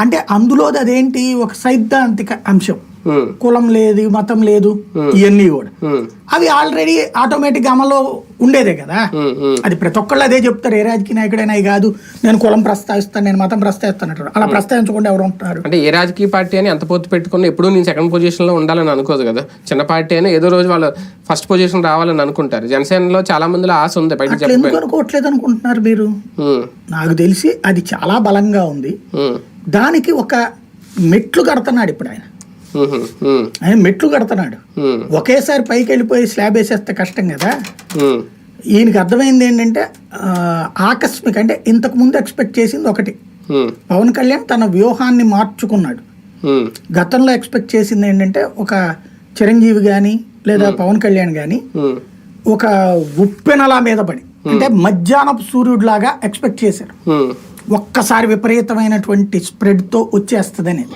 అంటే అందులో అదేంటి ఒక సైద్ధాంతిక అంశం, కులం లేదు మతం లేదు ఇవన్నీ కూడా అవి ఆల్రెడీ ఆటోమేటిక్ అమల్లో ఉండేదే కదా. అది ప్రతి ఒక్కళ్ళు అదే చెప్తారు, ఏ రాజకీయ నాయకుడైనా కాదు నేను కులం ప్రస్తావిస్తాను నేను మతం ప్రస్తావిస్తాను, అలా ప్రస్తావించకుండా ఎవరు ఉంటారు? అంటే ఏ రాజకీయ పార్టీ అని ఎంత పొత్తు పెట్టుకుని ఎప్పుడు నేను సెకండ్ పొజిషన్ లో ఉండాలని అనుకోదు కదా. చిన్న పార్టీ అయినా ఏదో రోజు వాళ్ళు ఫస్ట్ పొజిషన్ రావాలని అనుకుంటారు. జనసేనలో చాలా మందిలో ఆశ ఉంది, బయట ఎందుకు అనుకోవట్లేదు అనుకుంటున్నారు మీరు? నాకు తెలిసి అది చాలా బలంగా ఉంది. దానికి ఒక మెట్లు కడుతున్నాడు ఇప్పుడు ఆయన మెట్లు కడుతున్నాడు. ఒకేసారి పైకి వెళ్ళిపోయి స్లాబ్ వేసేస్తే కష్టం కదా. ఈయనకి అర్థమైంది ఏంటంటే ఆకస్మిక, అంటే ఇంతకు ముందు ఎక్స్పెక్ట్ చేసింది ఒకటి, పవన్ కళ్యాణ్ తన వ్యూహాన్ని మార్చుకున్నాడు. గతంలో ఎక్స్పెక్ట్ చేసింది ఏంటంటే ఒక చిరంజీవి గాని లేదా పవన్ కళ్యాణ్ గాని ఒక ఉప్పెనలా మీద పడి, అంటే మధ్యాహ్నపు సూర్యుడు లాగా ఎక్స్పెక్ట్ చేశారు, ఒక్కసారి విపరీతమైనటువంటి స్ప్రెడ్ తో వచ్చేస్తుందని.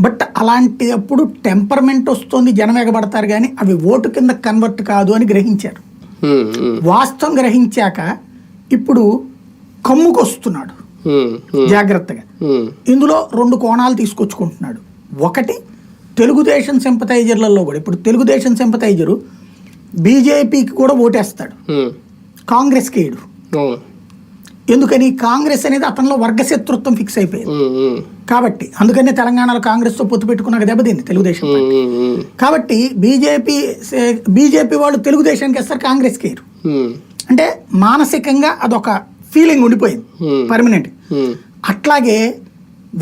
బట్ అలాంటి అప్పుడు టెంపర్మెంట్ వస్తుంది, జనం ఎగబడతారు, కానీ అవి ఓటు కింద కన్వర్ట్ కాదు అని గ్రహించారు. వాస్తవం గ్రహించాక ఇప్పుడు కమ్ముకొస్తున్నాడు జాగ్రత్తగా. ఇందులో రెండు కోణాలు తీసుకొచ్చుకుంటున్నాడు. ఒకటి, తెలుగుదేశం సింపథైజర్లలో కూడా ఇప్పుడు తెలుగుదేశం సింపథైజరు బీజేపీకి కూడా ఓటేస్తాడు, కాంగ్రెస్కి వేయడు. ఎందుకని? కాంగ్రెస్ అనేది అతనిలో వర్గశత్రుత్వం ఫిక్స్ అయిపోయింది కాబట్టి. అందుకనే తెలంగాణలో కాంగ్రెస్ తో పొత్తు పెట్టుకున్నాక దెబ్బతింది తెలుగుదేశం పార్టీ. కాబట్టి బీజేపీ వాళ్ళు తెలుగుదేశానికి వేస్తారు, కాంగ్రెస్కి వేయరు. అంటే మానసికంగా అదొక ఫీలింగ్ ఉండిపోయింది పర్మనెంట్. అట్లాగే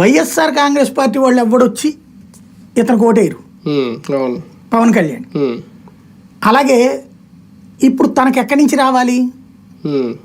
వైఎస్ఆర్ కాంగ్రెస్ పార్టీ వాళ్ళు ఎవడొచ్చి ఇతనికి ఓటేయరు పవన్ కళ్యాణ్. అలాగే ఇప్పుడు తనకి ఎక్కడి నుంచి రావాలి?